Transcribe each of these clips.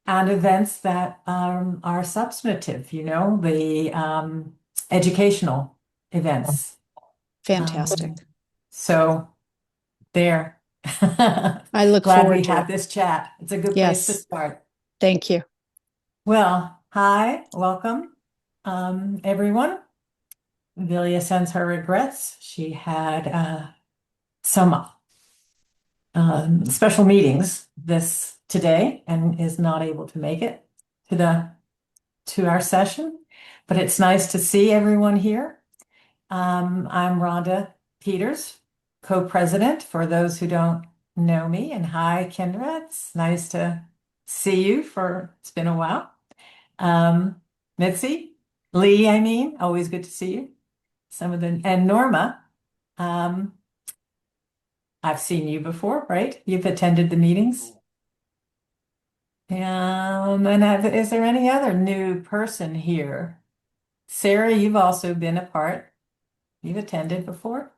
and events that are substantive, the educational events. Um, Fantastic. so there. I look Glad forward we to had it. this chat. It's a good place to Yes. start. Thank you. Well, hi, welcome, everyone. Vilia sends her regrets. She had some special meetings this today and is not able to make it to the to our session, but it's nice to see everyone here. I'm Rhonda Peters, co-president for those who don't know me, and hi, Kendra. It's nice to see you it's been a while. Mitzi, Lee, I mean, always good to see you. And Norma, um, I've seen you before, right? You've attended the meetings. Is there any other new person here? Sarah, you've also been a part. You've attended before.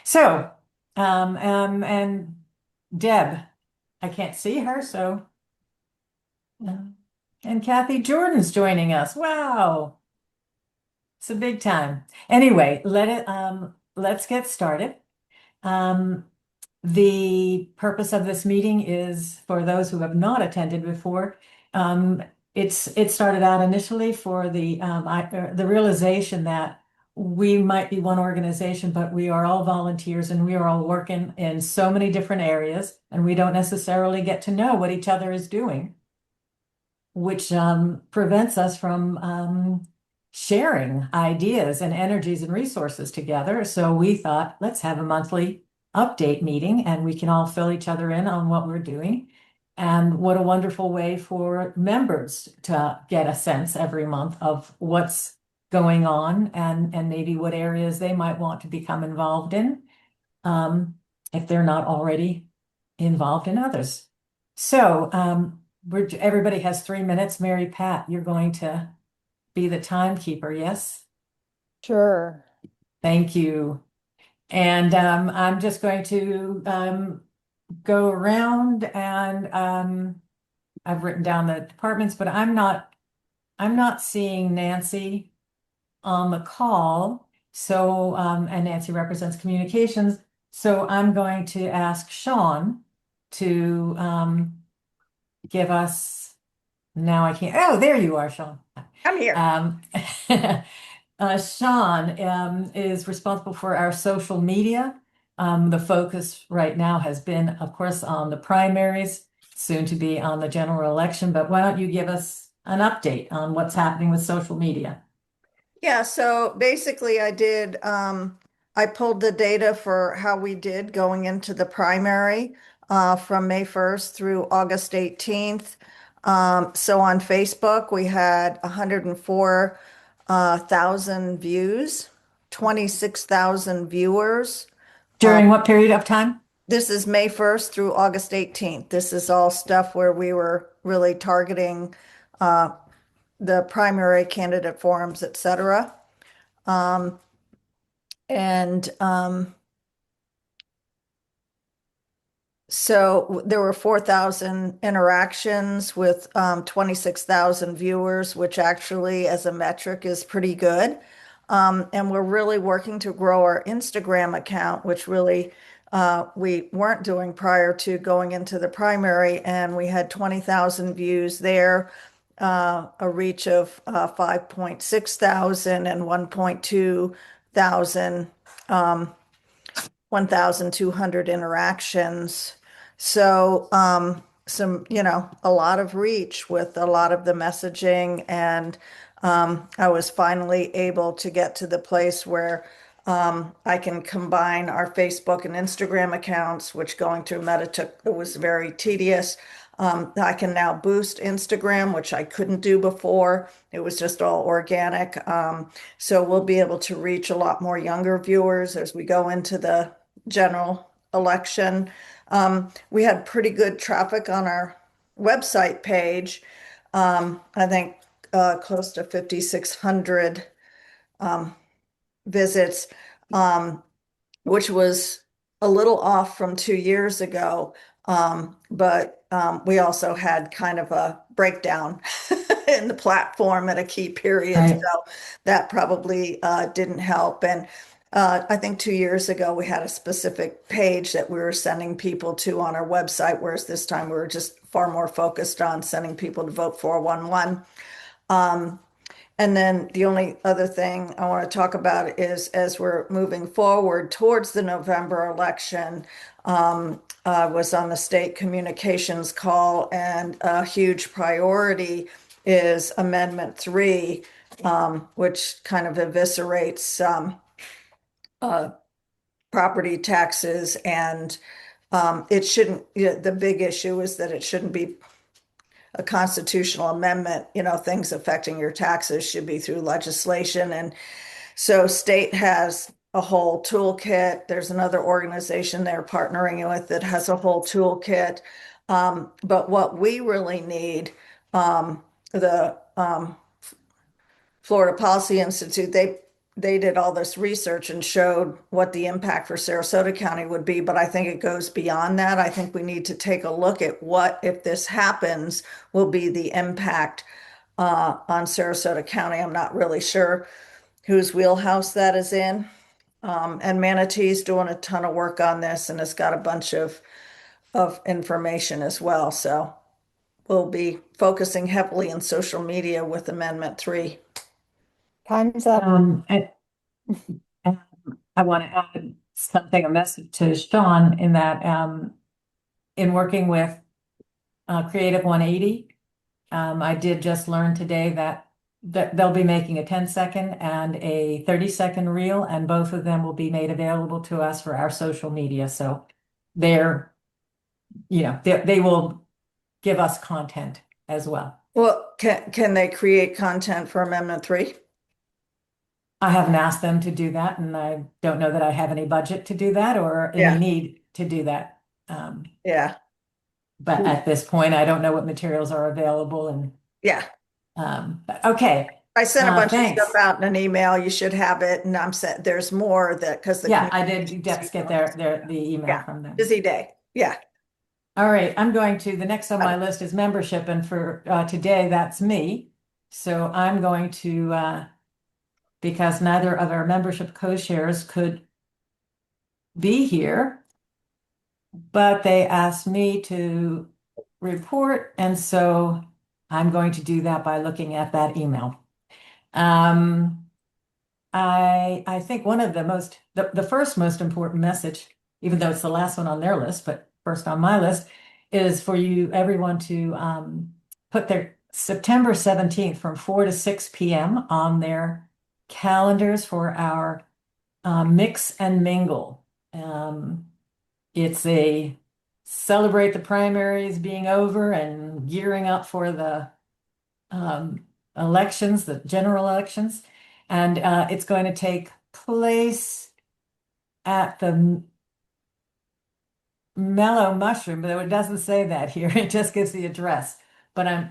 So, and Deb, I can't see her, so, uh, and Kathy Jordan's joining us. Wow, it's a big time. Anyway, let's get started. Um, The purpose of this meeting is for those who have not attended before. Um, it started out initially for the realization that we might be one organization, but we are all volunteers and we are all working in so many different areas, and we don't necessarily get to know what each other is doing, which prevents us from sharing ideas and energies and resources together. So we thought, let's have a monthly update meeting and we can all fill each other in on what we're doing. And what a wonderful way for members to get a sense every month of what's going on and maybe what areas they might want to become involved in, um, if they're not already involved in others. So everybody has 3 minutes. Mary Pat, you're going to be the timekeeper, yes? Sure. Thank you. And I'm just going to go around and I've written down the departments, but I'm not seeing Nancy on the call. So, and Nancy represents communications. So I'm going to ask Sean to give us, now I can't, oh, there you are, Sean. I'm here. Um, Sean is responsible for our social media. The focus right now has been, of course, on the primaries, soon to be on the general election. But why don't you give us an update on what's happening with social media? Yeah, so basically I pulled the data for how we did going into the primary from May 1st through August 18th. So on Facebook, we had 104,000 views, 26,000 viewers. During what period of time? This is May 1st through August 18th. This is all stuff where we were really targeting the primary candidate forums, et cetera. And So there were 4,000 interactions with 26,000 viewers, which actually, as a metric, is pretty good. And we're really working to grow our Instagram account, which really we weren't doing prior to going into the primary. And we had 20,000 views there, a reach of 5.6 thousand and 1.2 thousand. 1,200 interactions. So, a lot of reach with a lot of the messaging. And I was finally able to get to the place where I can combine our Facebook and Instagram accounts, which going through Meta it was very tedious. I can now boost Instagram, which I couldn't do before. It was just all organic. So we'll be able to reach a lot more younger viewers as we go into the general election. We had pretty good traffic on our website page. I think close to 5,600 visits, which was a little off from 2 years ago. But we also had kind of a breakdown in the platform at a key period. Right. So that probably didn't help. And I think 2 years ago, we had a specific page that we were sending people to on our website, whereas this time we were just far more focused on sending people to vote 411. And then the only other thing I want to talk about is as we're moving forward towards the November election, I was on the state communications call, and a huge priority is Amendment 3, which kind of eviscerates uh, property taxes. And it shouldn't, the big issue is that it shouldn't be a constitutional amendment. Things affecting your taxes should be through legislation. And so state has a whole toolkit. There's another organization they're partnering with that has a whole toolkit. But what we really need, the Florida Policy Institute, they did all this research and showed what the impact for Sarasota County would be, but I think it goes beyond that. I think we need to take a look at what, if this happens, will be the impact on Sarasota County. I'm not really sure whose wheelhouse that is in. And Manatee's doing a ton of work on this and has got a bunch of information as well. So we'll be focusing heavily on social media with Amendment 3. Time's up. And I want to add something, a message to Sean in that in working with Creative 180, I did just learn today that they'll be making a 10-second and a 30-second reel, and both of them will be made available to us for our social media. So they're, they will give us content as well. Well, can they create content for Amendment 3? I haven't asked them to do that, and I don't know that I have any budget to do that or any Yeah. need to do that. Yeah. But at this point, I don't know what materials are available, and Yeah. but okay. I sent a bunch of Thanks. stuff out in an email. You should have it. And I'm saying there's more that because Yeah, I did just get the email Yeah. from them. Busy day. Yeah. All right, the next on my list is membership, and for today, that's me. So I'm going to, because neither of our membership co-chairs could be here, but they asked me to report, and so I'm going to do that by looking at that email. I think one of the first most important message, even though it's the last one on their list, but first on my list, is for you everyone to put their September 17th from 4 to 6 p.m. on their calendars for our mix and mingle. It's a celebrate the primaries being over and gearing up for the elections, the general elections. And it's going to take place at the Mellow Mushroom, but it doesn't say that here. It just gives the address. But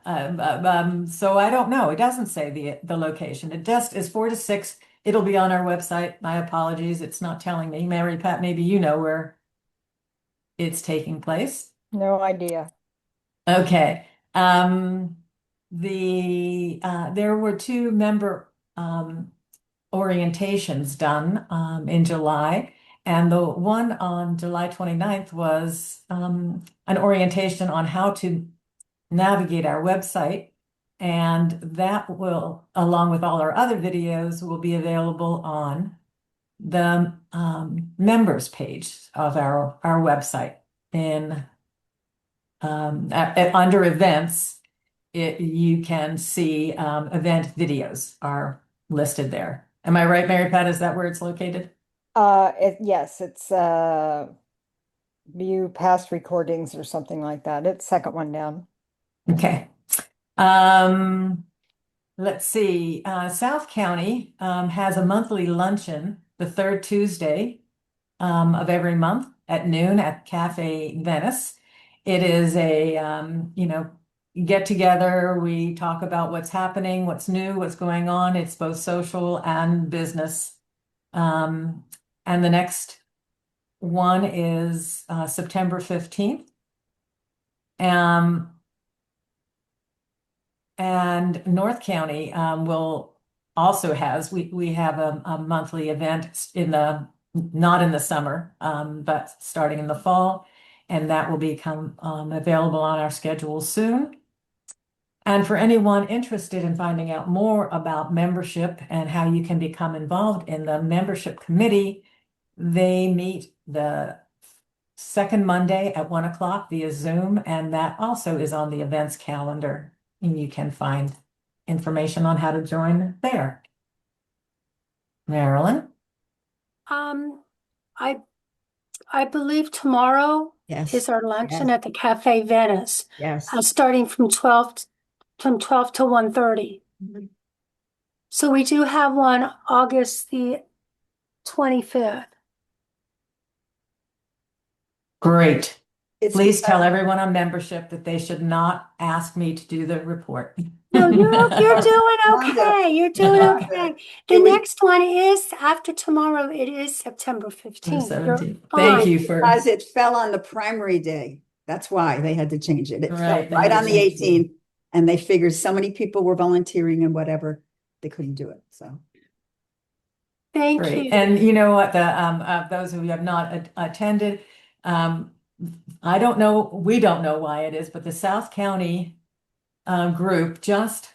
so I don't know. It doesn't say the location. It just is 4 to 6. It'll be on our website. My apologies. It's not telling me. Mary Pat, maybe you know where it's taking place. No idea. Okay. There were two member orientations done in July, and the one on July 29th was an orientation on how to navigate our website, and that will, along with all our other videos, will be available on the members page of our website. In under events, you can see event videos are listed there. Am I right, Mary Pat? Is that where it's located? Yes, it's view past recordings or something like that. It's second one down. Okay. Let's see. South County has a monthly luncheon the third Tuesday of every month at noon at Cafe Venice. It is a get together. We talk about what's happening, what's new, what's going on. It's both social and business. And the next one is September 15th. Um, and North County will also has we have a monthly event in the not in the summer, but starting in the fall, and that will become available on our schedule soon. And for anyone interested in finding out more about membership and how you can become involved in the membership committee, they meet the second Monday at 1 o'clock via Zoom, and that also is on the events calendar. And you can find information on how to join there. Marilyn? Um, I I believe tomorrow Yes. is our luncheon Yes. at the Cafe Venice, Yes. starting from 12 to 1:30. Mhm. So we do have one August the 25th. Great. It's Please tell everyone on membership that they should not ask me to do the report. No, you're doing Wanda, okay. You're doing Wanda, okay. The it was next one is after tomorrow. It is September 15th. You're 17th. Thank fine. you for, because it fell on the primary day. That's why they had to change it. It fell Right, they right had on to the change it. 18th, and they figured so many people were volunteering and whatever, they couldn't do it. So Thank great. you. And you know what, those who have not attended, um, I don't know, we don't know why it is, but the South County group just,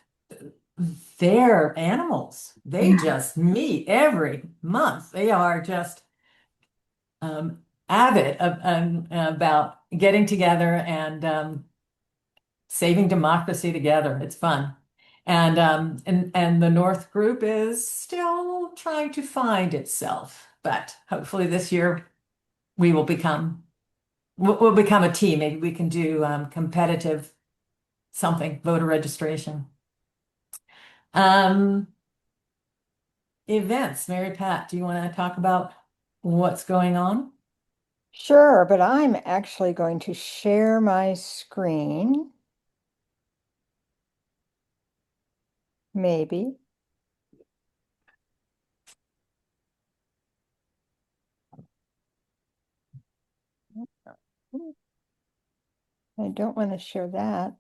they're animals. They just meet every month. They are just avid about getting together and saving democracy together. It's fun. And the North group is still trying to find itself, but hopefully this year we will become we'll become a team. Maybe we can do competitive something, voter registration. Um, Events. Mary Pat, do you want to talk about what's going on? Sure, but I'm actually going to share my screen. Maybe. I don't want to share that.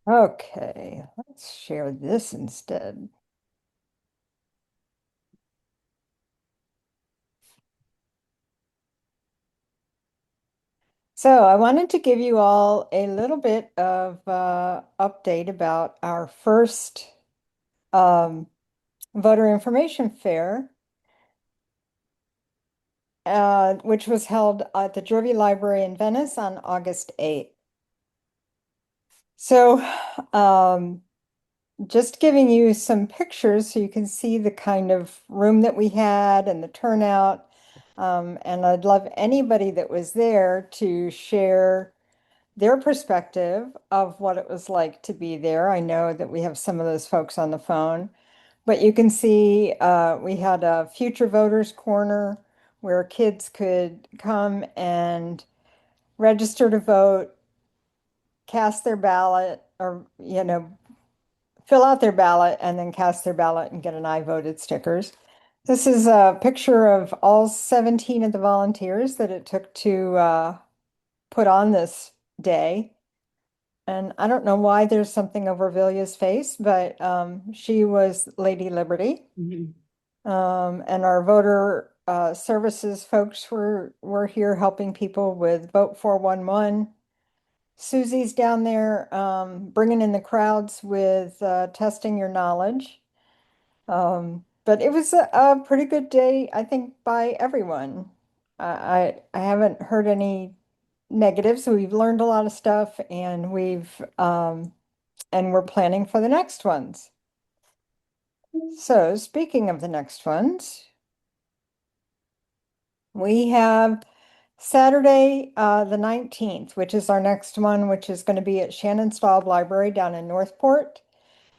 Okay, let's share this instead. So I wanted to give you all a little bit of update about our first voter information fair, which was held at the Drury Library in Venice on August 8th. So just giving you some pictures so you can see the kind of room that we had and the turnout. And I'd love anybody that was there to share their perspective of what it was like to be there. I know that we have some of those folks on the phone, but you can see we had a future voters corner where kids could come and register to vote, cast their ballot, or, fill out their ballot and then cast their ballot and get an I voted stickers. This is a picture of all 17 of the volunteers that it took to put on this day. And I don't know why there's something over Villia's face, but she was Lady Liberty. Mhm. And our voter services folks were here helping people with Vote 411. Susie's down there bringing in the crowds with testing your knowledge. But it was a pretty good day, I think, by everyone. I haven't heard any negatives. We've learned a lot of stuff, and we're planning for the next ones. So speaking of the next ones, we have Saturday, the 19th, which is our next one, which is going to be at Shannon Staub Library down in Northport.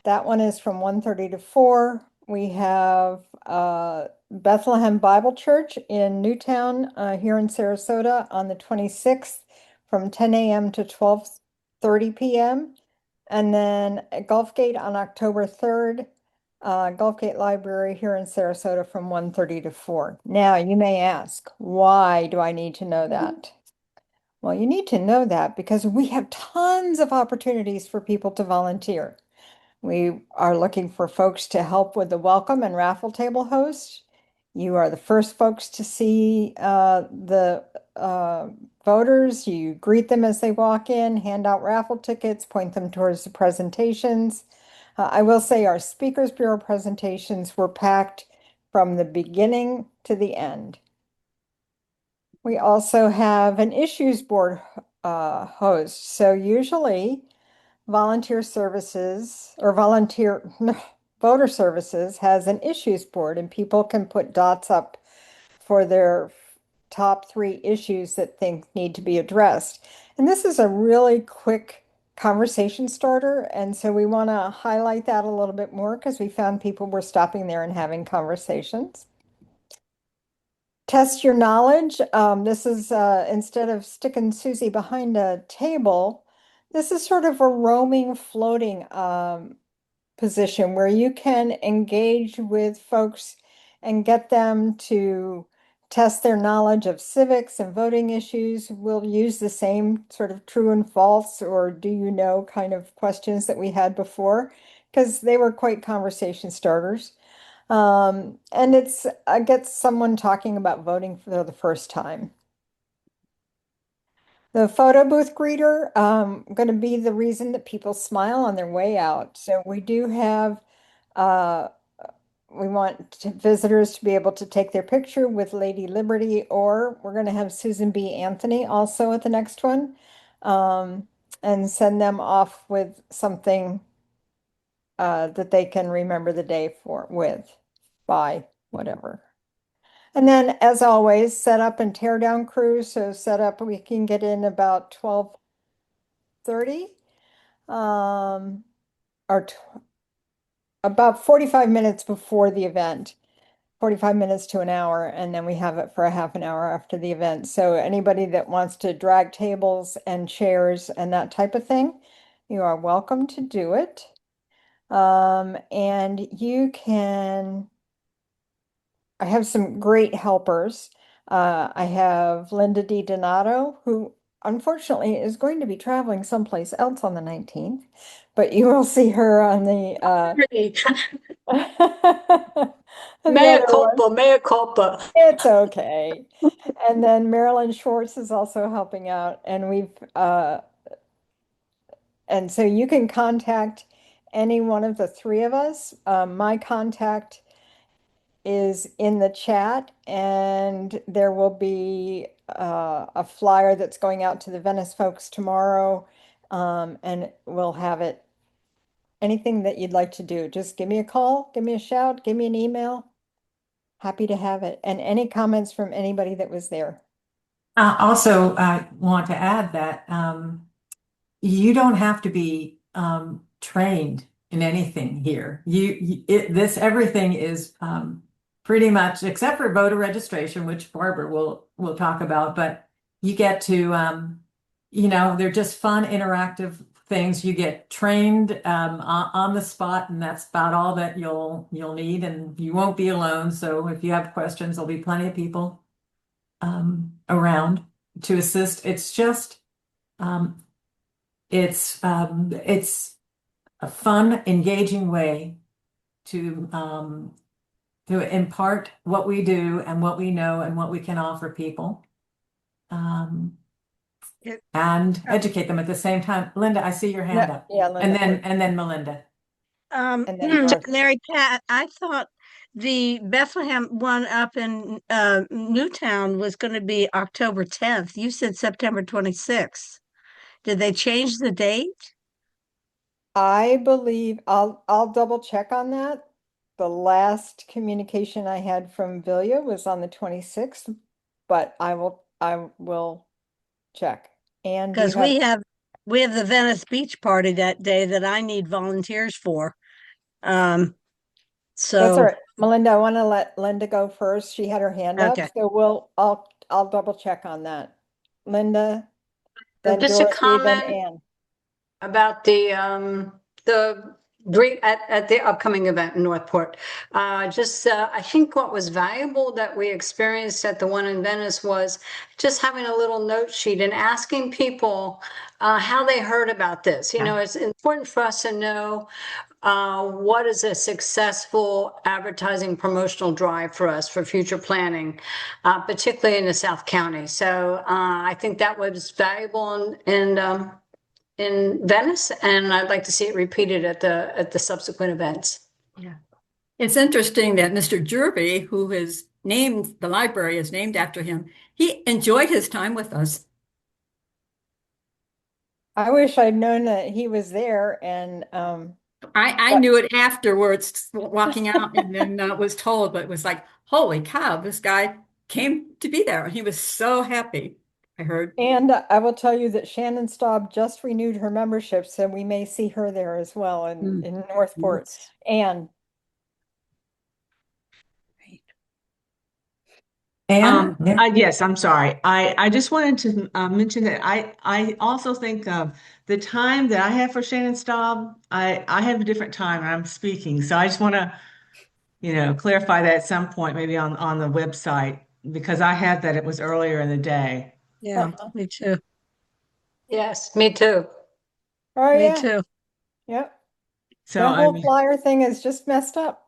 That one is from 1:30 to 4. We have Bethlehem Bible Church in Newtown here in Sarasota on the 26th from 10 a.m. to 12:30 p.m. And then at Gulf Gate on October 3rd, Gulf Gate Library here in Sarasota from 1:30 to 4. Now, you may ask, why do I need to know that? Well, you need to know that because we have tons of opportunities for people to volunteer. We are looking for folks to help with the welcome and raffle table host. You are the first folks to see the voters. You greet them as they walk in, hand out raffle tickets, point them towards the presentations. I will say our Speakers Bureau presentations were packed from the beginning to the end. We also have an issues board host. So usually volunteer services or volunteer no, voter services has an issues board and people can put dots up for their top 3 issues that they need to be addressed. And this is a really quick conversation starter. And so we want to highlight that a little bit more because we found people were stopping there and having conversations. Test your knowledge. This is instead of sticking Susie behind a table, this is sort of a roaming, floating position where you can engage with folks and get them to test their knowledge of civics and voting issues. We'll use the same sort of true and false or do you know kind of questions that we had before because they were quite conversation starters. And it's gets someone talking about voting for the first time. The photo booth greeter, going to be the reason that people smile on their way out. So we do have, uh, we want visitors to be able to take their picture with Lady Liberty, or we're going to have Susan B. Anthony also at the next one, and send them off with something that they can remember the day by whatever. And then, as always, set up and tear down crews. So set up, we can get in about 12:30, or about 45 minutes before the event, 45 minutes to an hour, and then we have it for a half an hour after the event. So anybody that wants to drag tables and chairs and that type of thing, you are welcome to do it. And you can I have some great helpers. I have Linda D. Donato, who unfortunately is going to be traveling someplace else on the 19th, but you will see her on the and the Mea other one. culpa, mea culpa. It's okay. And then Marilyn Schwartz is also helping out, and and so you can contact any one of the 3 of us. My contact is in the chat, and there will be a flyer that's going out to the Venice folks tomorrow, and we'll have it. Anything that you'd like to do, just give me a call, give me a shout, give me an email. Happy to have it. And any comments from anybody that was there? Also, I want to add that you don't have to be trained in anything here. This everything is pretty much, except for voter registration, which Barbara will talk about. But you get to, they're just fun, interactive things. You get trained on the spot, and that's about all that you'll need. And you won't be alone. So if you have questions, there'll be plenty of people around to assist. It's just it's a fun, engaging way to impart what we do and what we know and what we can offer people, and educate them at the same time. Linda, I see your hand up. Yeah, Linda, And then Melinda. and then Mark. Mary Pat, I thought the Bethlehem one up in Newtown was going to be October 10th. You said September 26th. Did they change the date? I believe I'll double check on that. The last communication I had from Vilja was on the 26th, but I will check. And do you Because we have the Venice Beach party that day that I need volunteers for. That's all So right. Melinda, I want to let Linda go first. She had her hand up, okay. so I'll double check on that. Linda, then Just a Dorothy, then comment Ann. about the great at the upcoming event in Northport. I think what was valuable that we experienced at the one in Venice was just having a little note sheet and asking people how they heard about this. You know, it's important for us to know what is a successful advertising promotional drive for us for future planning, particularly in the South County. So I think that was valuable in Venice, and I'd like to see it repeated at the subsequent events. Yeah. It's interesting that Mr. Jervy, who is named, the library is named after him, he enjoyed his time with us. I wish I'd known that he was there and I but- knew it afterwards, walking out, and then was told, but it was like, holy cow, this guy came to be there. He was so happy, I heard. and I will tell you that Shannon Staub just renewed her membership, so we may see her there as well in Northport. Yes. And Anne? Yeah. Yes, I'm sorry. I just wanted to mention that I also think the time that I have for Shannon Staub, I have a different time and I'm speaking. So I just want to, clarify that at some point, maybe on the website, because I had that it was earlier in the day. Yeah, me too. Yes, me too. oh Me yeah, too. yep. So That I whole mean, flyer thing is just messed up.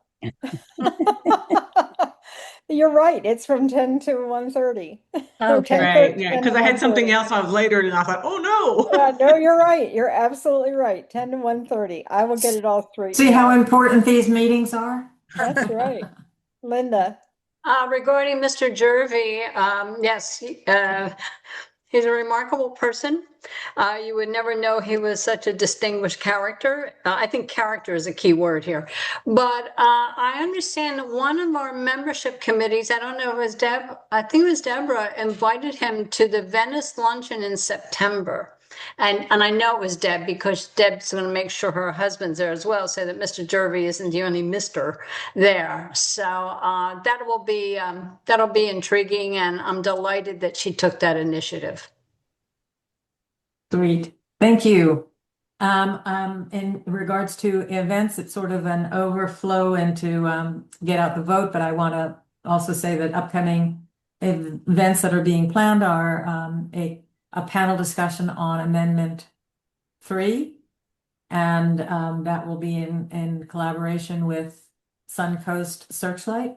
You're right. It's from 10 to 1:30 or Okay. 10, right, yeah, 10 to because I had something 1:30. else on later and I thought, oh no. Yeah, no, you're right. You're absolutely right. 10 to 1:30. I will get it all straightened See how out. important these meetings are? That's right. Linda. Regarding Mr. Jervy, yes, he's a remarkable person. You would never know he was such a distinguished character. I think character is a key word here. But I understand that one of our membership committees, I don't know if it was I think it was Deborah, invited him to the Venice luncheon in September. And I know it was Deb because Deb's going to make sure her husband's there as well, so that Mr. Jervy isn't the only Mr. there. So that'll be intriguing, and I'm delighted that she took that initiative. Sweet. Thank you. In regards to events, it's sort of an overflow into get out the vote, but I want to also say that upcoming events that are being planned are a panel discussion on Amendment 3, and that will be in collaboration with Suncoast Searchlight.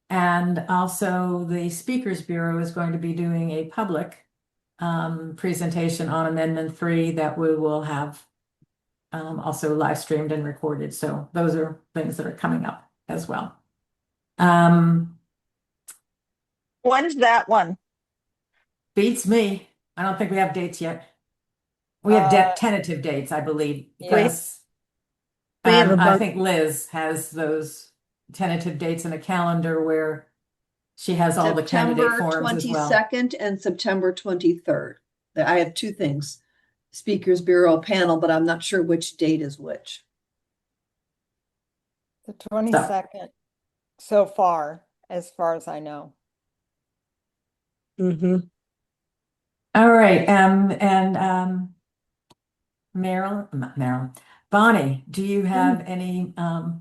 And also the Speakers Bureau is going to be doing a public presentation on Amendment 3 that we will have also live streamed and recorded. So those are things that are coming up as well. When is that one? Beats me. I don't think we have dates yet. We have tentative dates, I believe, because We have I about think Liz has those tentative dates in a calendar where she has all the candidate September forms as well. 22nd and September 23rd. I have two things. Speakers Bureau panel, but I'm not sure which date is which. The 22nd so far as I know. All right, and Meryl, Bonnie, do you have any,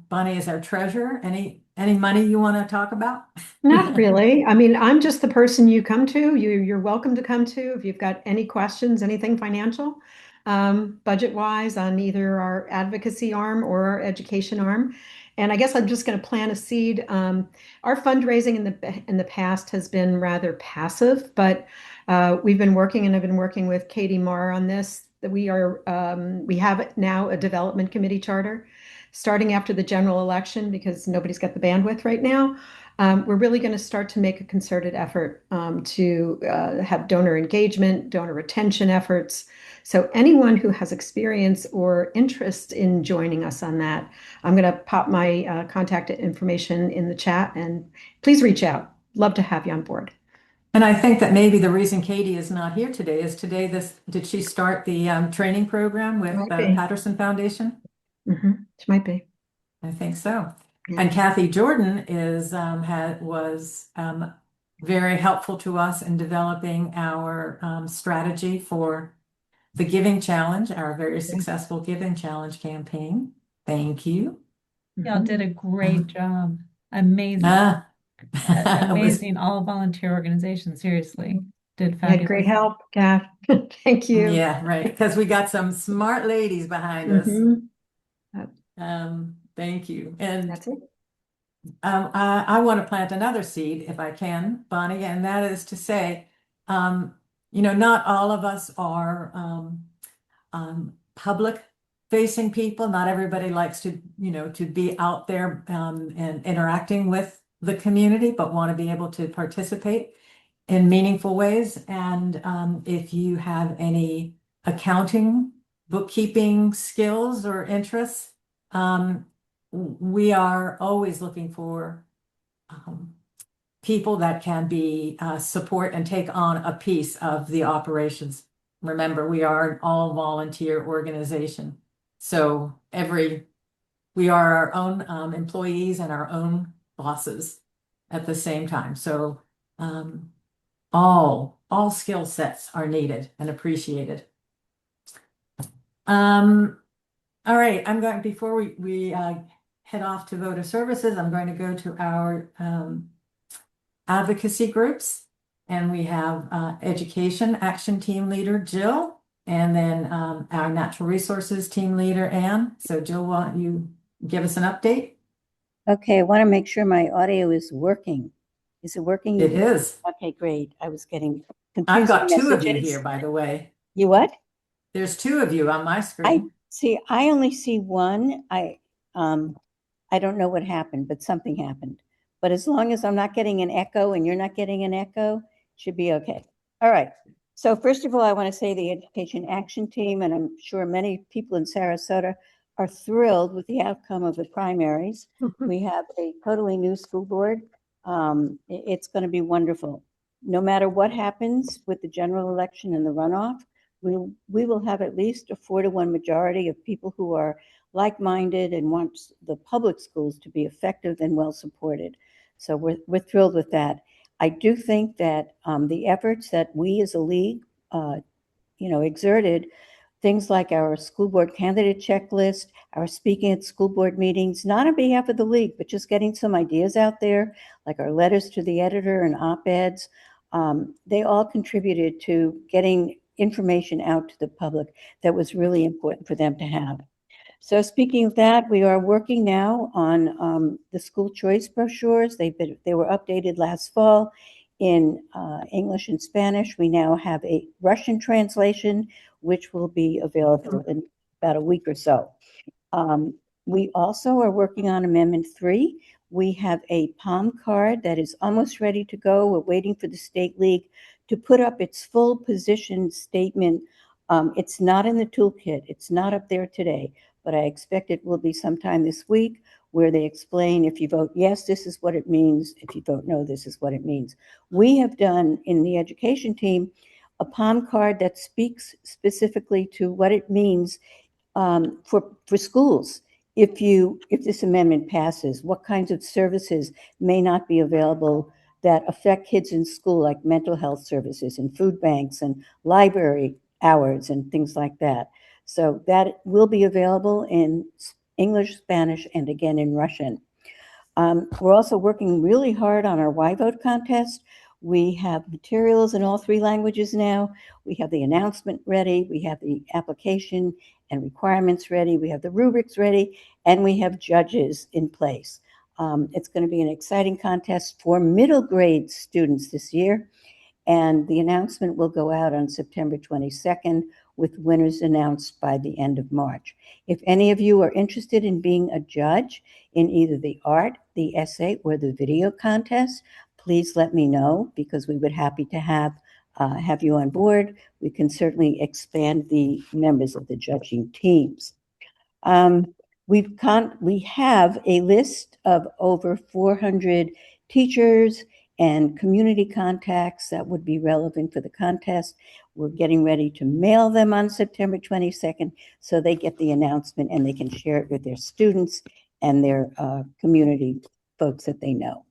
Bonnie is our treasurer, any money you want to talk about? Not really. I mean, I'm just the person you come to. You're welcome to come to if you've got any questions, anything financial, budget wise on either our advocacy arm or our education arm. And I guess I'm just going to plant a seed. Our fundraising in the past has been rather passive, but we've been working, and I've been working with Katie Marr on this. That we have now a development committee charter starting after the general election because nobody's got the bandwidth right now. We're really going to start to make a concerted effort to have donor engagement, donor retention efforts. So anyone who has experience or interest in joining us on that, I'm going to pop my contact information in the chat, and please reach out. Love to have you on board. And I think that maybe the reason Katie is not here today is did she start the training program with the Patterson Foundation? She might be. I think so. Yeah. And Kathy Jordan was very helpful to us in developing our strategy for the Giving Challenge, our very successful Giving Challenge campaign. Thank you. Y'all did a great job. Amazing. It was- Amazing. All volunteer organizations, seriously, did You had great fabulous. help, Kath. Thank you. Yeah, right. Because we got some smart ladies behind us. Mhm. Thank you. And That's it. I want to plant another seed if I can, Bonnie, and that is to say, not all of us are public facing people. Not everybody likes to be out there and interacting with the community, but want to be able to participate in meaningful ways. And if you have any accounting, bookkeeping skills or interests, we are always looking for people that can be support and take on a piece of the operations. Remember, we are an all volunteer organization. So we are our own employees and our own bosses at the same time. So all skill sets are needed and appreciated. All right, before we head off to voter services, I'm going to go to our advocacy groups, and we have education action team leader Jill, and then our natural resources team leader Anne. So Jill, why don't you give us an update? Okay, I want to make sure my audio is working. Is it working? It is. Okay, great. I was getting confusing I've got two of you messages. here, by the way. You what? There's two of you on my I screen. see. I only see one. I don't know what happened, but something happened. But as long as I'm not getting an echo and you're not getting an echo, it should be okay. All right. So first of all, I want to say the Education Action Team, and I'm sure many people in Sarasota are thrilled with the outcome of the primaries. We have a totally new school board. It's going to be wonderful. No matter what happens with the general election and the runoff, we will have at least a 4-to-1 majority of people who are like-minded and want the public schools to be effective and well supported. So we're thrilled with that. I do think that the efforts that we as a league, exerted, things like our school board candidate checklist, our speaking at school board meetings, not on behalf of the league, but just getting some ideas out there, like our letters to the editor and op-eds, they all contributed to getting information out to the public that was really important for them to have. So speaking of that, we are working now on the school choice brochures. They were updated last fall in English and Spanish. We now have a Russian translation, which will be available in about a week or so. We also are working on Amendment 3. We have a POM card that is almost ready to go. We're waiting for the State League to put up its full position statement. It's not in the toolkit. It's not up there today, but I expect it will be sometime this week, where they explain, if you vote yes, this is what it means. If you vote no, this is what it means. We have done in the education team a POM card that speaks specifically to what it means for schools. If this amendment passes, what kinds of services may not be available that affect kids in school, like mental health services and food banks and library hours and things like that. So that will be available in English, Spanish, and again in Russian. We're also working really hard on our Why Vote contest. We have materials in all 3 languages now. We have the announcement ready. We have the application and requirements ready. We have the rubrics ready, and we have judges in place. It's going to be an exciting contest for middle grade students this year. And the announcement will go out on September 22nd, with winners announced by the end of March. If any of you are interested in being a judge in either the art, the essay, or the video contest, please let me know, because we would be happy to have you on board. We can certainly expand the members of the judging teams. We have a list of over 400 teachers and community contacts that would be relevant for the contest. We're getting ready to mail them on September 22nd, so they get the announcement and they can share it with their students and their community folks that they know.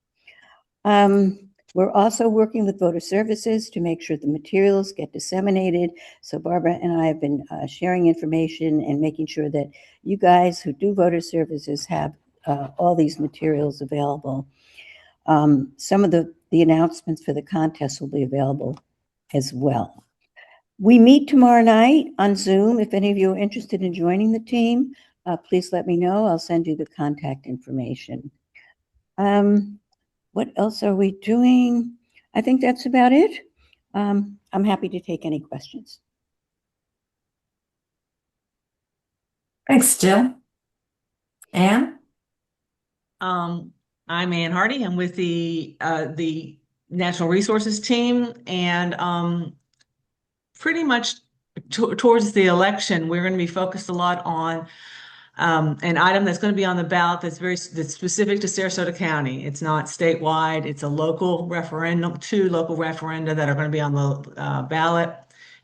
We're also working with voter services to make sure the materials get disseminated. So Barbara and I have been sharing information and making sure that you guys who do voter services have all these materials available. Some of the announcements for the contest will be available as well. We meet tomorrow night on Zoom. If any of you are interested in joining the team, please let me know. I'll send you the contact information. What else are we doing? I think that's about it. I'm happy to take any questions. Thanks, Jill. Anne? I'm Ann Hardy. I'm with the Natural Resources team, and pretty much towards the election, we're going to be focused a lot on an item that's going to be on the ballot that's specific to Sarasota County. It's not statewide. It's a local referendum, 2 local referenda that are going to be on the ballot.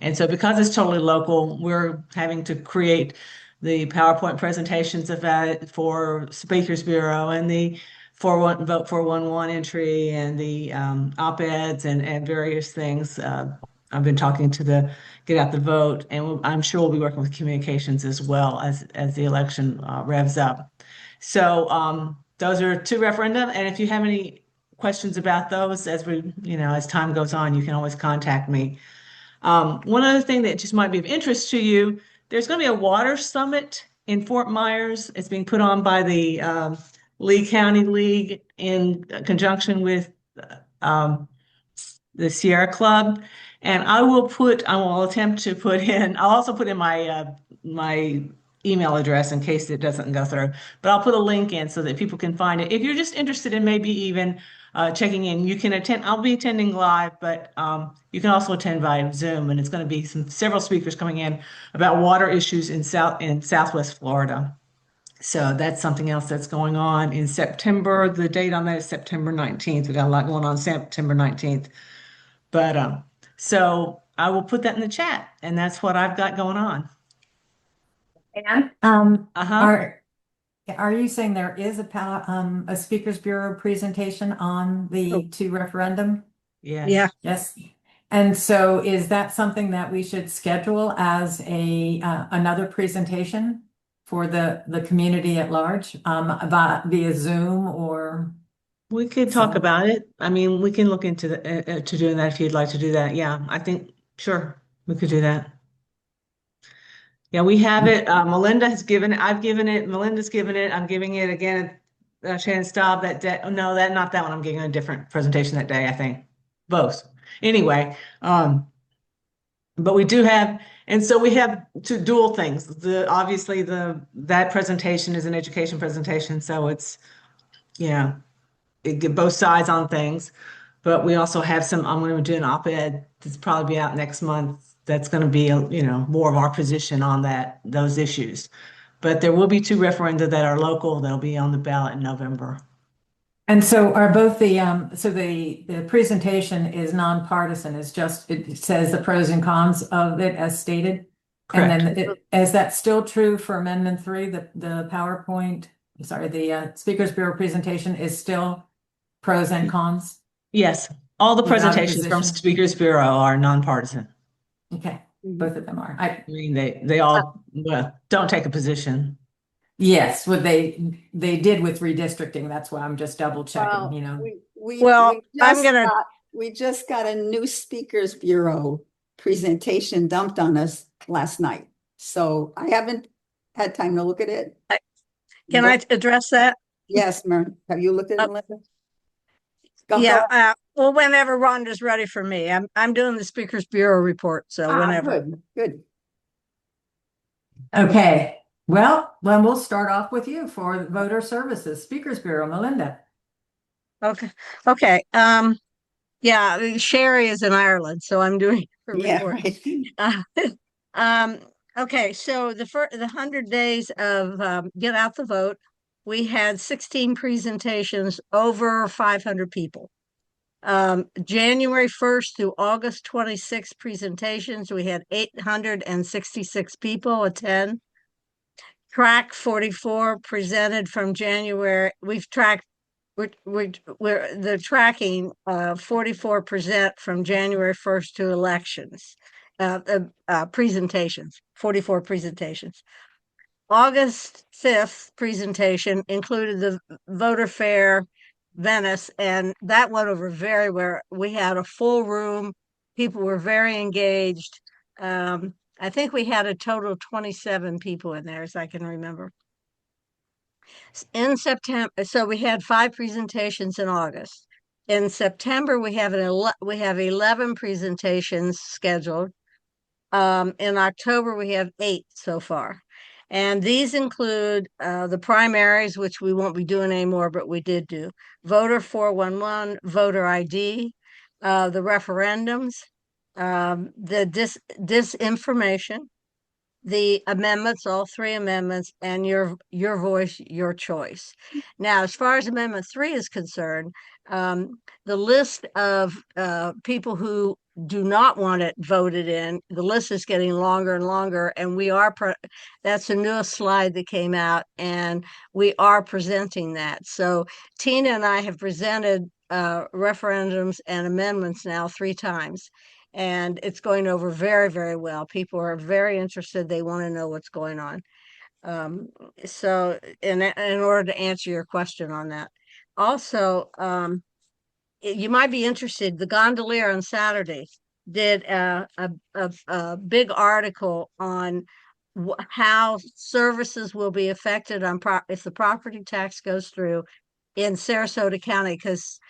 And so because it's totally local, we're having to create the PowerPoint presentations of that for Speakers Bureau and the Vote 411 entry and the op-eds and various things. I've been talking to the Get Out the Vote, and I'm sure we'll be working with communications as well as the election revs up. So those are 2 referenda, and if you have any questions about those as as time goes on, you can always contact me. One other thing that just might be of interest to you, there's going to be a water summit in Fort Myers. It's being put on by the Lee County League in conjunction with the Sierra Club. And I will attempt to put in, I'll also put in my email address in case it doesn't go through, but I'll put a link in so that people can find it. If you're just interested in maybe even checking in, you can attend. I'll be attending live, but you can also attend via Zoom, and it's going to be several speakers coming in about water issues in Southwest Florida. So that's something else that's going on in September. The date on that is September 19th. We got a lot going on September 19th. But so I will put that in the chat, and that's what I've got going on. Anne? Uh-huh. Are you saying there is a Speakers Bureau presentation on the 2 referendum? Yes. Yeah. Yes. And so is that something that we should schedule as another presentation for the community at large, via Zoom or? We could talk about it. I mean, we can look into to doing that if you'd like to do that. Yeah, I think, sure, we could do that. Yeah, we have it. Melinda has given it. I've given it. Melinda's given it. I'm giving it again. Shannon Staub that day. Oh, no, not that one. I'm giving a different presentation that day, I think. Both. Anyway, but we do have, and so we have 2 dual things. Obviously that presentation is an education presentation, so it's, it get both sides on things. But we also have I'm going to do an op-ed that's probably be out next month. That's going to be, more of our position on those issues. But there will be 2 referenda that are local that'll be on the ballot in November. And so are both the presentation is nonpartisan, it says the pros and cons of it as stated? Correct. And then is that still true for Amendment 3, the PowerPoint, the Speakers Bureau presentation is still pros and cons? Yes, all the Without a presentations from position? Speakers Bureau are nonpartisan. Okay, both of them are. I mean, they all don't take a position. Yes, what they did with redistricting. That's why I'm just double checking, We just got a new Speakers Bureau presentation dumped on us last night. So I haven't had time to look at it. Can I address that? Yes, Mern. Have you looked at it, Linda? Well, whenever Rhonda's ready for me. I'm doing the Speakers Bureau report, so whenever. Good. Okay. Well, then we'll start off with you for Voter Services, Speakers Bureau, Melinda. Okay. Yeah, Sherry is in Ireland, so I'm doing her report. Right. Okay, so the 100 days of Get Out the Vote, we had 16 presentations, over 500 people. January 1st through August 26th presentations, we had 866 people attend. Track 44 presented from January. We've tracked they're tracking 44% from January 1st to elections, presentations, 44 presentations. August 5th presentation included the voter fair Venice, and that went over very well. We had a full room. People were very engaged. I think we had a total of 27 people in there, as I can remember. In September, so we had 5 presentations in August. In September, we have 11 presentations scheduled. In October, we have 8 so far. And these include the primaries, which we won't be doing anymore, but we did do. Voter 411, voter ID, the referendums, the disinformation, the amendments, all 3 amendments, and your voice, your choice. Now, as far as Amendment 3 is concerned, the list of people who do not want it voted in, the list is getting longer and longer, and that's the newest slide that came out, and we are presenting that. So Tina and I have presented referendums and amendments now 3 times. And it's going over very, very well. People are very interested. They want to know what's going on. So in order to answer your question on that. Also, you might be interested, the Gondolier on Saturday did a big article on how services will be affected on if the property tax goes through in Sarasota County, because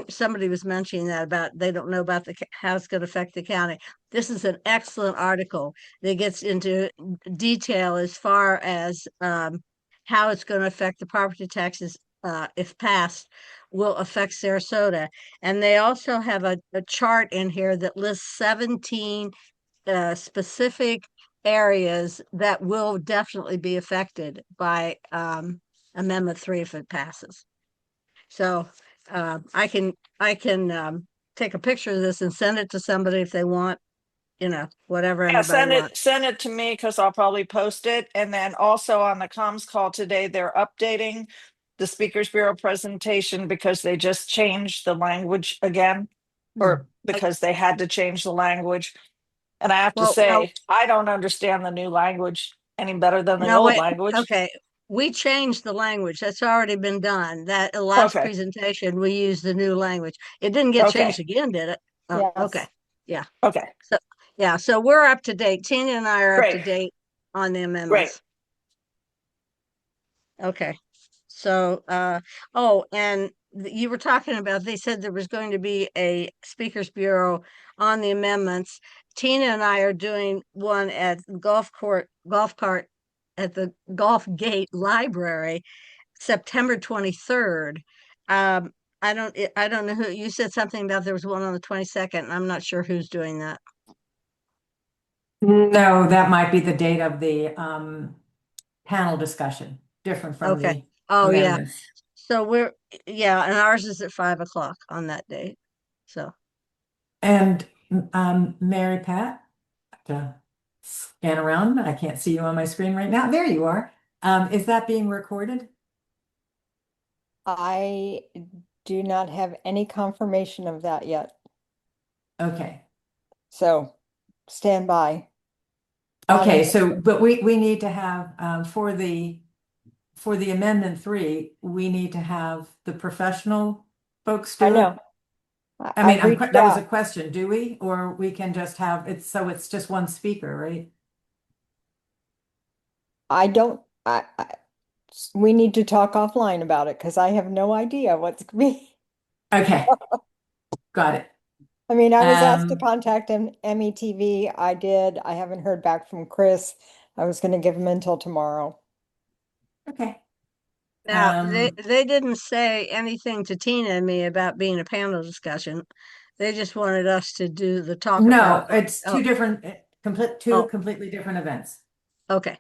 somebody was mentioning that about they don't know about how it's going to affect the county. This is an excellent article that gets into detail as far as how it's going to affect the property taxes, if passed, will affect Sarasota. And they also have a chart in here that lists 17 specific areas that will definitely be affected by Amendment 3 if it passes. So I can take a picture of this and send it to somebody if they want, whatever Yeah, anybody wants. send it to me because I'll probably post it. And then also on the comms call today, they're updating the Speakers Bureau presentation because they just changed the language again, or because they had to change the language. And I have to Well, no, say, I don't understand the new language any better than the no, old wait. language. Okay. We changed the language. That's already been done. That last Okay. presentation, we used the new language. It didn't get changed Okay. again, did it? Oh, okay. Yes. Yeah. Okay. So, yeah. So we're up to date. Tina and I are up to Great. date on the Great. amendments. Okay. So, and you were talking about, they said there was going to be a speakers bureau on the amendments. Tina and I are doing one at golf cart at the Golf Gate Library, September 23rd. I don't know who, you said something about there was one on the 22nd. I'm not sure who's doing that. No, that might be the date of the panel discussion, different from Okay. the Oh, yeah. amendments. So and ours is at 5 o'clock on that date. So. And Mary Pat, to scan around. I can't see you on my screen right now. There you are. Is that being recorded? I do not have any confirmation of that yet. Okay. So stand by. Okay, so but we need to have for the Amendment 3, we need to have the professional folks do I it. know. I mean, I've reached that was a out. question, do we? Or we can just have it, so it's just one speaker, right? I don't, we need to talk offline about it because I have no idea what's me. Okay, got it. I mean, I was asked to contact METV. I did. I haven't heard back from Chris. I was going to give him until tomorrow. Okay. Now, they didn't say anything to Tina and me about being a panel discussion. They just wanted us to do the talk about. No, it's two different, two Oh. completely different events. Okay.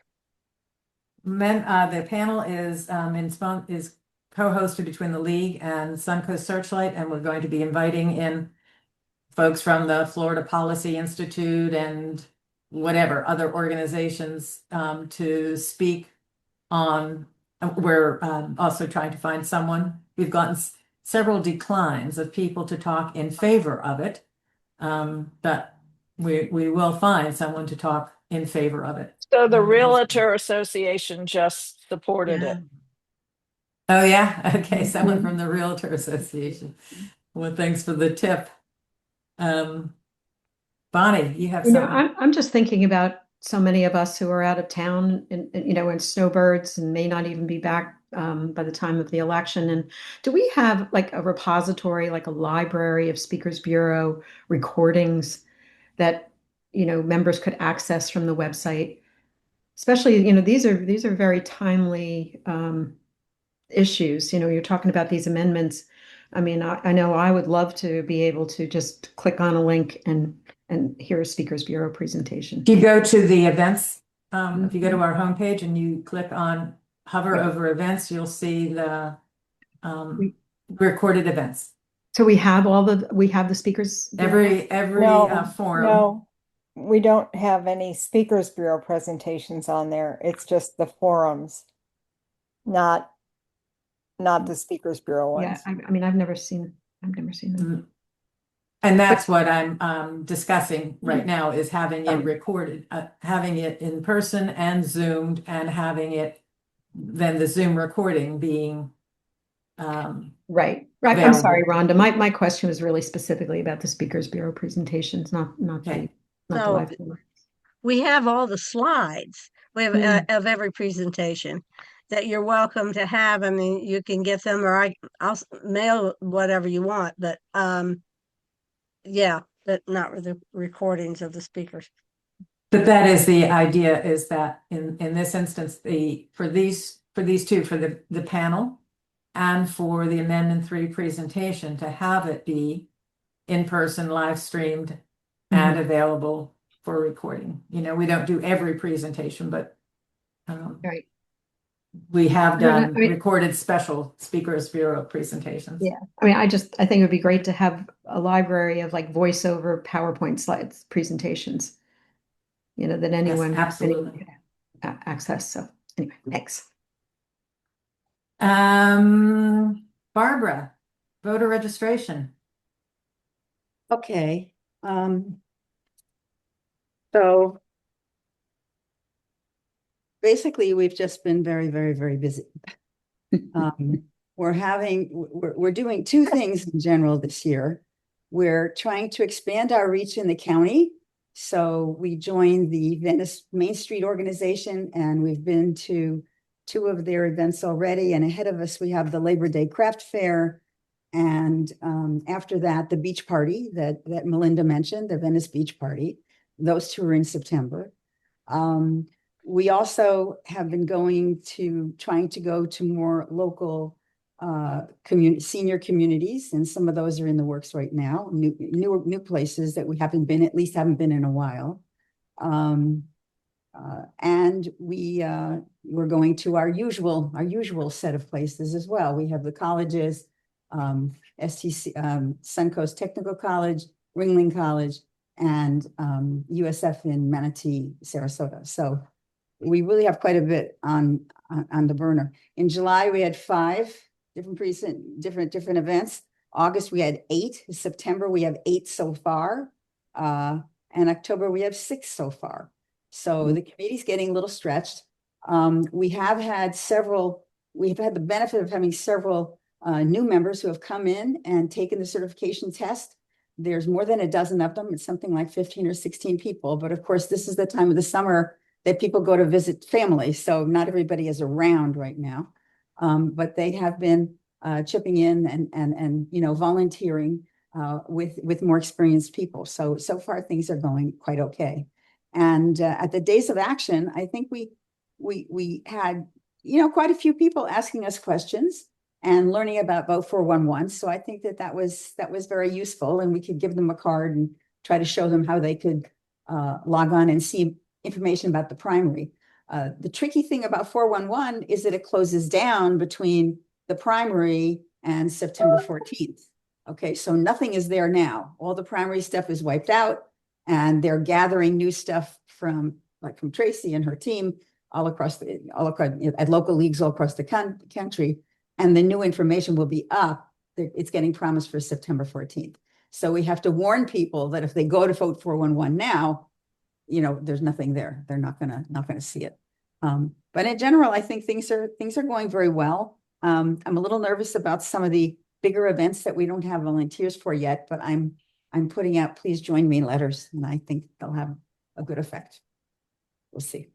The panel is is co-hosted between the League and Suncoast Searchlight, and we're going to be inviting in folks from the Florida Policy Institute and whatever other organizations to speak on. We're also trying to find someone we've gotten several declines of people to talk in favor of it. But we will find someone to talk in favor of it. So the Realtor Association just supported Yeah. it. Oh yeah, okay, someone from the Realtor Association. Well, thanks for the tip. Bonnie, you have something. I'm just thinking about so many of us who are out of town and snowbirds and may not even be back by the time of the election. And do we have like a repository, like a library of Speakers Bureau recordings that, members could access from the website? Especially, these are very timely issues. You're talking about these amendments. I mean, I know I would love to be able to just click on a link and hear a Speakers Bureau presentation. If you go to the events, if you go to our homepage and you click on hover over events, you'll see the recorded events. So we have the Speakers Bureau? Every forum. No, we don't have any Speakers Bureau presentations on there. It's just the forums, not the Speakers Bureau ones. Yeah, I mean, I've never seen them. And that's what I'm discussing right now, is having it recorded, having it in person and Zoomed, and having it, then the Zoom recording being Right. I'm sorry, Rhonda. My question was really specifically about the Speakers Bureau presentations, not the live forum. We have all the slides. We have of every presentation that you're welcome to have. I mean, you can get them, or I'll mail whatever you want, but yeah, but not the recordings of the speakers. But that is the idea, is that in this instance, for these two, for the panel and for the Amendment 3 presentation, to have it be in person, live streamed, and available for recording. We don't do every presentation, but right. We have done recorded special Speakers Bureau presentations. Yeah. I mean, I think it would be great to have a library of like voiceover PowerPoint slides presentations, that anyone could access. So anyway, thanks. Barbara, voter registration. Okay. So basically, we've just been very, very, very busy. We're doing two things in general this year. We're trying to expand our reach in the county. So we joined the Venice Main Street organization, and we've been to 2 of their events already. And ahead of us, we have the Labor Day Craft Fair. And after that, the beach party that Melinda mentioned, the Venice Beach Party. Those 2 are in September. We also have been trying to go to more local senior communities, and some of those are in the works right now. New places that we haven't been in a while. And we're going to our usual set of places as well. We have the colleges, STC, Suncoast Technical College, Ringling College, and USF in Manatee, Sarasota. So we really have quite a bit on the burner. In July, we had 5 different events. August, we had 8. September, we have 8 so far. And October, we have 6 so far. So the committee's getting a little stretched. We've had the benefit of having several new members who have come in and taken the certification test. There's more than a dozen of them. It's something like 15 or 16 people. But of course, this is the time of the summer that people go to visit family. So not everybody is around right now. But they have been chipping in and volunteering with more experienced people. So far things are going quite okay. And at the Days of Action, I think we had quite a few people asking us questions and learning about Vote 411. So I think that was very useful, and we could give them a card and try to show them how they could log on and see information about the primary. The tricky thing about 411 is that it closes down between the primary and September 14th. Okay, so nothing is there now. All the primary stuff is wiped out, and they're gathering new stuff from Tracy and her team all across at local leagues all across the country. and the new information will be up. It's getting promised for September 14th. So we have to warn people that if they go to Vote 411 now, there's nothing there. They're not gonna see it. But in general, I think things are going very well. I'm a little nervous about some of the bigger events that we don't have volunteers for yet, but I'm putting out please join me letters, and I think they'll have a good effect. We'll see.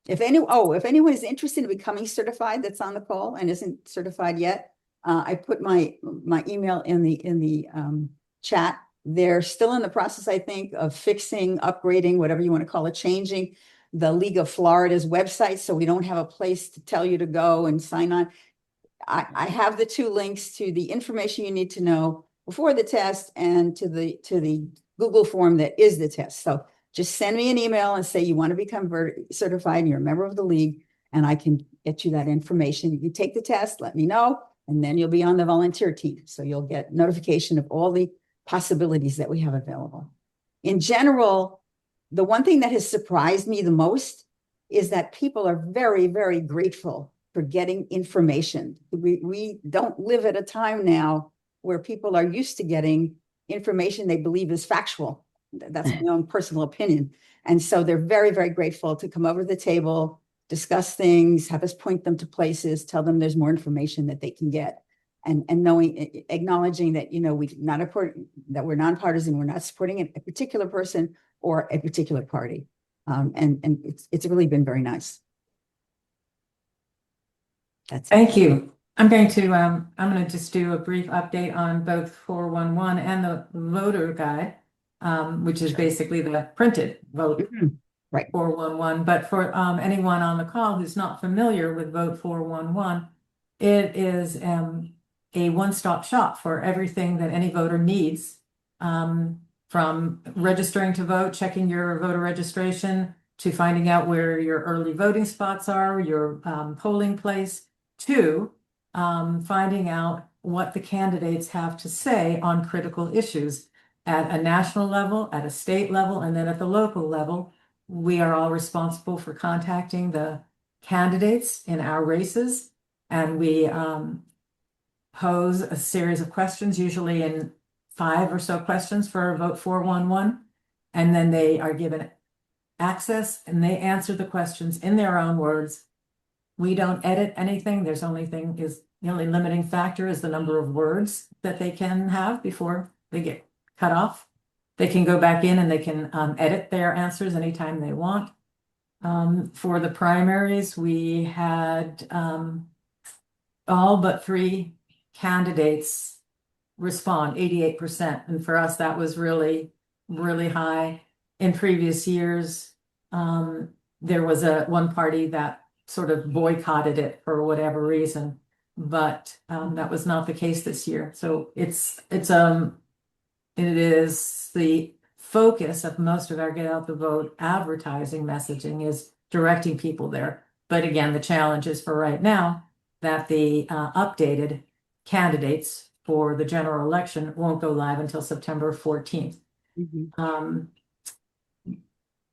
If anyone is interested in becoming certified that's on the call and isn't certified yet, I put my email in the chat. They're still in the process, I think, of fixing, upgrading, whatever you want to call it, changing the League of Florida's website, so we don't have a place to tell you to go and sign on. I have the 2 links to the information you need to know before the test and to the Google form that is the test. So just send me an email and say you want to become certified and you're a member of the league, and I can get you that information. You take the test, let me know, and then you'll be on the volunteer team. So you'll get notification of all the possibilities that we have available. In general, the one thing that has surprised me the most is that people are very, very grateful for getting information. We don't live at a time now where people are used to getting information they believe is factual. That's my own personal opinion. And so they're very, very grateful to come over to the table, discuss things, have us point them to places, tell them there's more information that they can get. And acknowledging that, that we're nonpartisan, we're not supporting a particular person or a particular party. And it's really been very nice. That's it. Thank you. I'm going to just do a brief update on both 411 and the voter guide, which is basically the printed vote. Right. 411. But for anyone on the call who's not familiar with Vote 411, it is a one-stop shop for everything that any voter needs, from registering to vote, checking your voter registration, to finding out where your early voting spots are, your polling place, to finding out what the candidates have to say on critical issues at a national level, at a state level, and then at the local level. We are all responsible for contacting the candidates in our races, and we pose a series of questions, usually in 5 or so questions for Vote 411, and then they are given access and they answer the questions in their own words. We don't edit anything. The only limiting factor is the number of words that they can have before they get cut off. They can go back in and they can edit their answers anytime they want. For the primaries, we had all but 3 candidates respond, 88%. And for us, that was really, really high. In previous years, there was one party that sort of boycotted it for whatever reason, but that was not the case this year. So it is the focus of most of our Get Out the Vote advertising messaging is directing people there. But again, the challenge is for right now that the updated candidates for the general election won't go live until September 14th.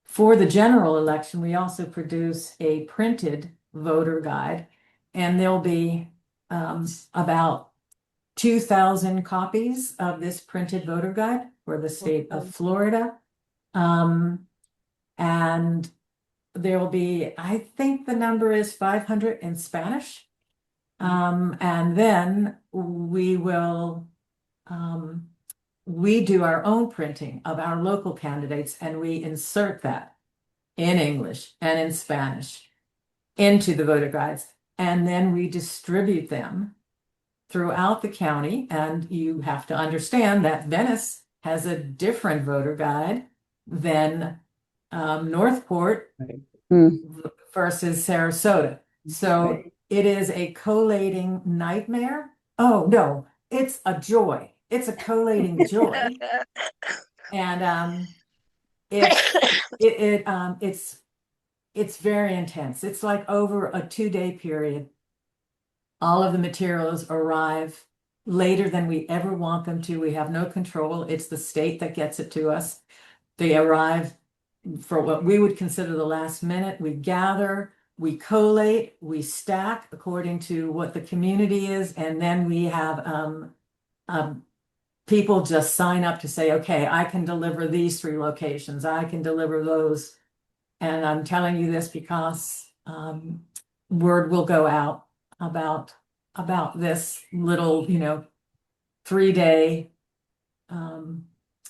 For the general election, we also produce a printed voter guide, and there'll be about 2,000 copies of this printed voter guide for the state of Florida. And there will be, I think the number is 500 in Spanish. And then we will, we do our own printing of our local candidates, and we insert that in English and in Spanish into the voter guides. And then we distribute them throughout the county. And you have to understand that Venice has a different voter guide than Northport versus Sarasota. So it is a collating nightmare. Oh no, it's a joy. It's a collating joy. And it's very intense. It's like over a 2-day period. All of the materials arrive later than we ever want them to. We have no control. It's the state that gets it to us. They arrive for what we would consider the last minute. We gather, we collate, we stack according to what the community is, and then we have people just sign up to say, okay, I can deliver these 3 locations, I can deliver those. And I'm telling you this because word will go out about this little, 3-day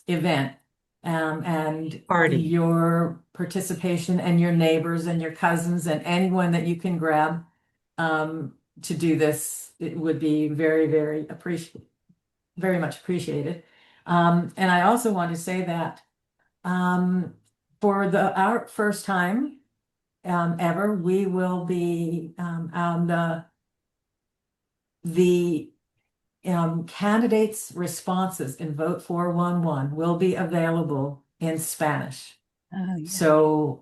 event. And Party. your participation and your neighbors and your cousins and anyone that you can grab to do this, it would be very, very much appreciated. And I also want to say that for our first time ever, we will be on the candidates' responses in Vote 411 will be available in Spanish. Oh, yeah. So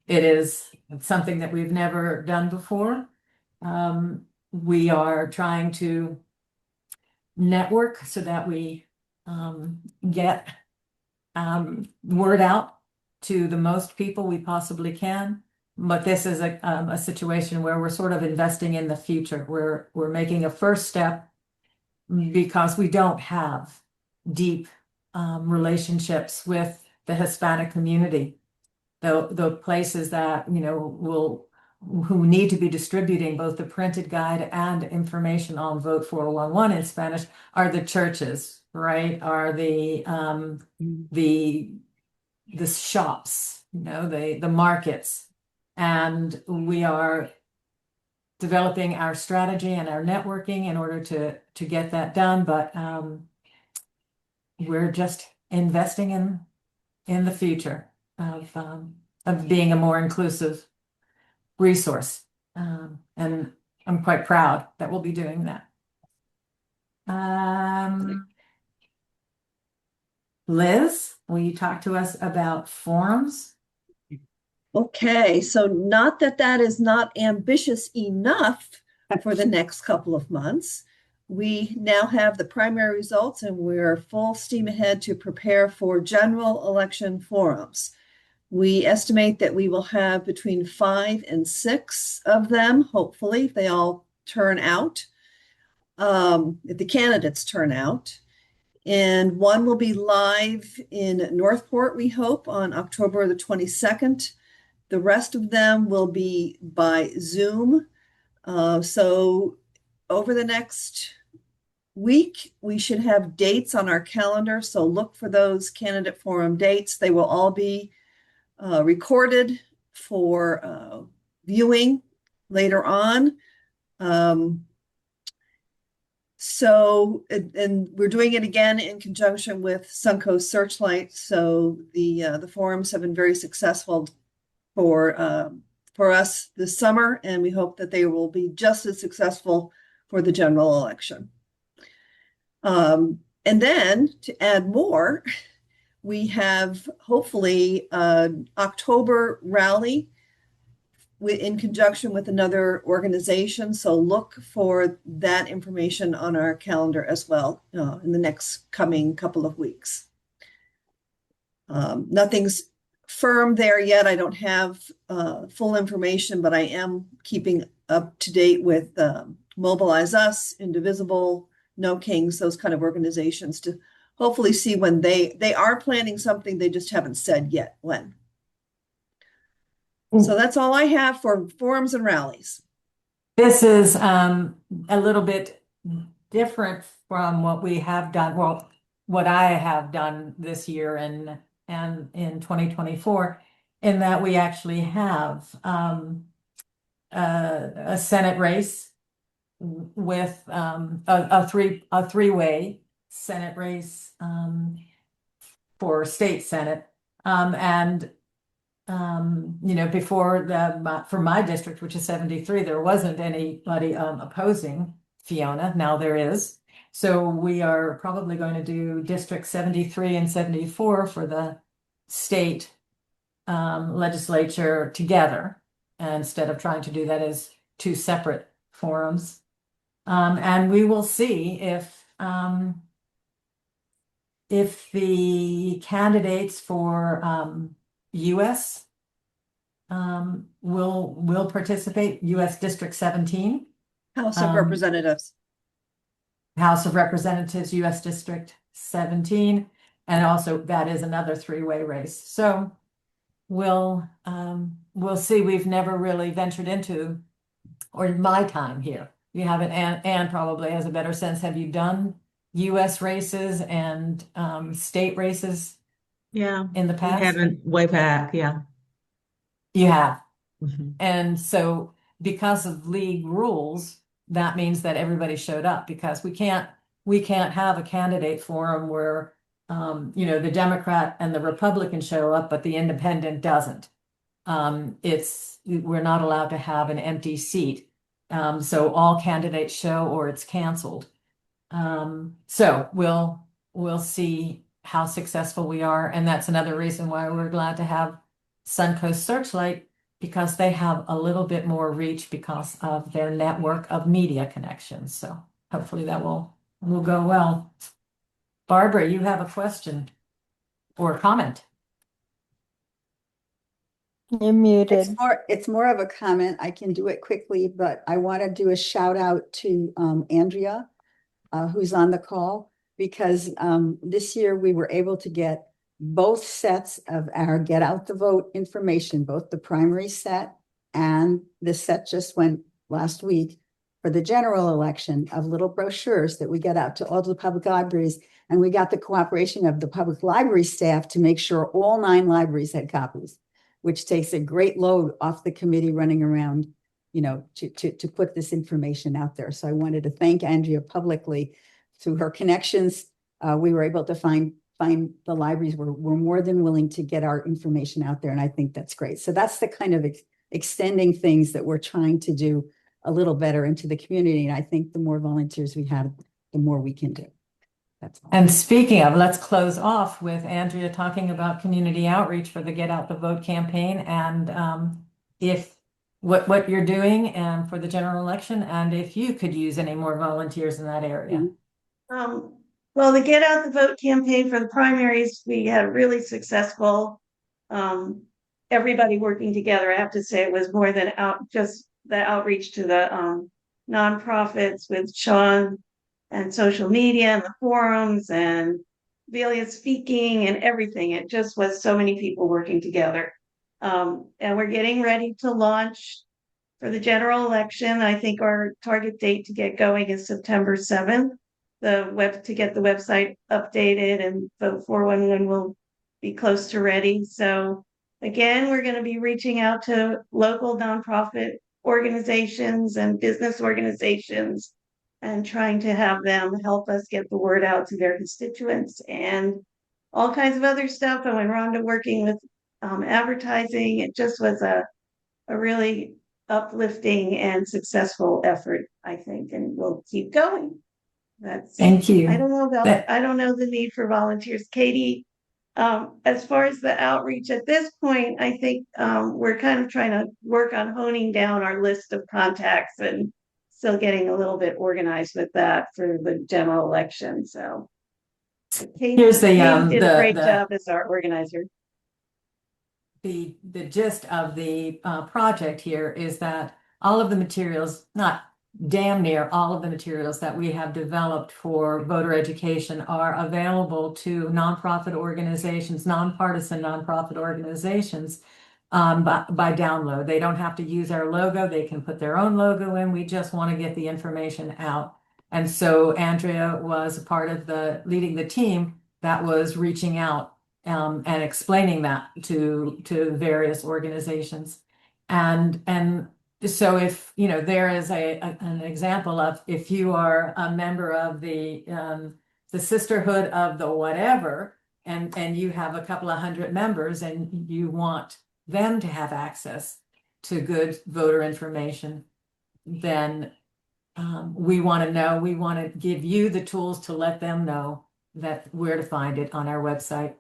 it is something that we've never done before. We are trying to network so that we get word out to the most people we possibly can. But this is a situation where we're sort of investing in the future. We're making a first step because we don't have deep relationships with the Hispanic community. The places that, who need to be distributing both the printed guide and information on Vote 411 in Spanish are the churches, right? Are the shops, the markets. And we are developing our strategy and our networking in order to get that done. But we're just investing in the future of being a more inclusive resource. And I'm quite proud that we'll be doing that. Liz, will you talk to us about forums? Okay, so not that that is not ambitious enough for the next couple of months. We now have the primary results and we're full steam ahead to prepare for general election forums. We estimate that we will have between 5 and 6 of them, hopefully, if they all turn out, if the candidates turn out. And one will be live in Northport, we hope, on October the 22nd. The rest of them will be by Zoom. So over the next week, we should have dates on our calendar. So look for those candidate forum dates. They will all be recorded for viewing later on. And we're doing it again in conjunction with Suncoast Searchlight. So the forums have been very successful for us this summer, and we hope that they will be just as successful for the general election. And then to add more, we have hopefully an October rally in conjunction with another organization. So look for that information on our calendar as well in the next coming couple of weeks. Nothing's firm there yet. I don't have full information, but I am keeping up to date with Mobilize Us, Indivisible, No Kings, those kind of organizations to hopefully see when they are planning something. They just haven't said yet when. So that's all I have for forums and rallies. This is a little bit different from what we have done. Well, what I have done this year and in 2024, in that we actually have a Senate race with a three-way Senate race for state Senate. Before for my district, which is 73, there wasn't anybody opposing Fiona. Now there is. So we are probably going to do District 73 and 74 for the state legislature together, instead of trying to do that as 2 separate forums. And we will see if the candidates for US will participate, U.S. District 17. House of Um, Representatives. House of Representatives, U.S. District 17, and also that is another three-way race. So we'll see. We've never really ventured into, or in my time here, you haven't, Anne probably has a better sense. Have you done U.S. races and state races Yeah, in the we past? haven't way back. Yeah. You have. Mm-hmm. And so because of league rules, that means that everybody showed up because we can't have a candidate forum where the Democrat and the Republican show up, but the independent doesn't. We're not allowed to have an empty seat. So all candidates show or it's canceled. So we'll see how successful we are. And that's another reason why we're glad to have Suncoast Searchlight, because they have a little bit more reach because of their network of media connections. So hopefully that will go well. Barbara, you have a question or a comment? You're muted. It's more of a comment. I can do it quickly, but I want to do a shout out to Andrea, who's on the call, because this year we were able to get both sets of our Get Out the Vote information, both the primary set and the set just went last week for the general election, of little brochures that we get out to all the public libraries. And we got the cooperation of the public library staff to make sure all 9 libraries had copies, which takes a great load off the committee running around, to put this information out there. So I wanted to thank Andrea publicly. Through her connections, we were able to find the libraries were more than willing to get our information out there. And I think that's great. So that's the kind of extending things that we're trying to do a little better into the community. And I think the more volunteers we have, the more we can do. That's all. And speaking of, let's close off with Andrea talking about community outreach for the Get Out the Vote campaign, and if what you're doing and for the general election, and if you could use any more volunteers in that area. Well, the Get Out the Vote campaign for the primaries, we had really successful. Everybody working together. I have to say it was more than just the outreach to the nonprofits with Sean and social media and the forums and Velia speaking and everything. It just was so many people working together. And we're getting ready to launch for the general election. I think our target date to get going is September 7th. To get the website updated, and Vote 411 will be close to ready. So again, we're going to be reaching out to local nonprofit organizations and business organizations and trying to have them help us get the word out to their constituents and all kinds of other stuff. And when Rhonda working with advertising, it just was a really uplifting and successful effort, I think, and we'll keep going. Thank you. I don't know the need for volunteers. Katie, as far as the outreach at this point, I think we're kind of trying to work on honing down our list of contacts and still getting a little bit organized with that for the general election. So Katie did a great job as our organizer. The gist of the project here is that all of the materials, not damn near all of the materials that we have developed for voter education, are available to nonprofit organizations, nonpartisan nonprofit organizations, by download. They don't have to use our logo. They can put their own logo in. We just want to get the information out. And so Andrea was a part of leading the team that was reaching out and explaining that to various organizations. And so if, there is an example of, if you are a member of the sisterhood of the whatever, and you have a couple of hundred members and you want them to have access to good voter information, then we want to give you the tools to let them know that where to find it on our website.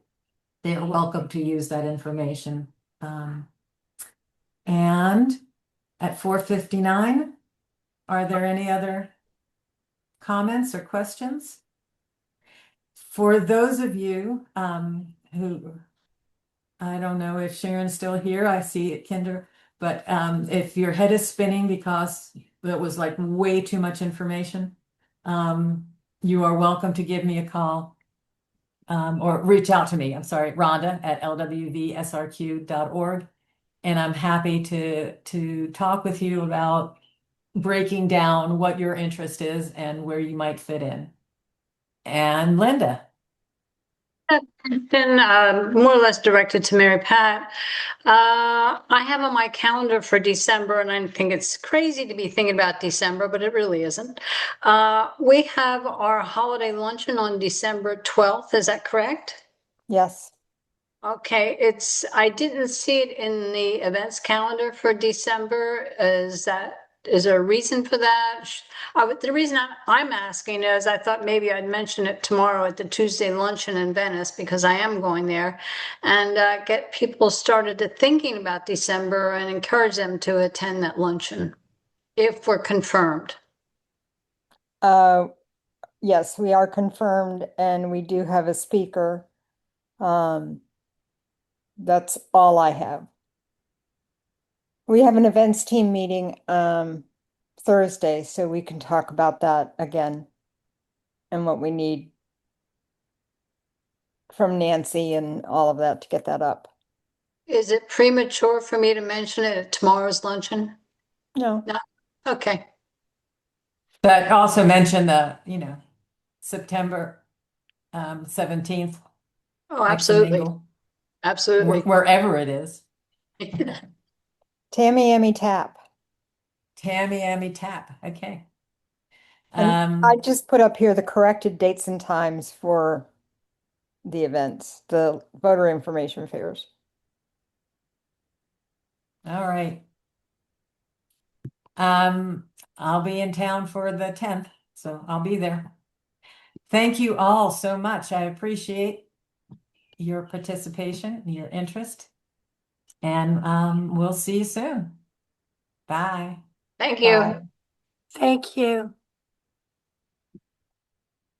They are welcome to use that information. And at 4:59, are there any other comments or questions? For those of you who I don't know if Sharon's still here. I see it, Kinder. But if your head is spinning because that was like way too much information, you are welcome to give me a call or reach out to me. I'm sorry, Rhonda at LWVSRQ.org. And I'm happy to talk with you about breaking down what your interest is and where you might fit in. And Linda. Been more or less directed to Mary Pat. I have on my calendar for December, and I think it's crazy to be thinking about December, but it really isn't. We have our holiday luncheon on December 12th. Is that correct? Yes. Okay, I didn't see it in the events calendar for December. Is there a reason for that? The reason I'm asking is I thought maybe I'd mention it tomorrow at the Tuesday luncheon in Venice because I am going there and get people started to thinking about December and encourage them to attend that luncheon if we're confirmed. Yes, we are confirmed and we do have a speaker. That's all I have. We have an events team meeting Thursday, so we can talk about that again and what we need from Nancy and all of that to get that up. Is it premature for me to mention it at tomorrow's luncheon? No. No? Okay. But also mention the, September 17th. Oh, Mix and absolutely. mingle, Absolutely. wherever it is. Tammy Emmy Tap. Tammy Ammy Tap. Okay. And I just put up here the corrected dates and times for the events, the voter information fairs. All right. I'll be in town for the 10th, so I'll be there. Thank you all so much. I appreciate your participation, your interest, and we'll see you soon. Bye. Thank you. Bye. Thank you.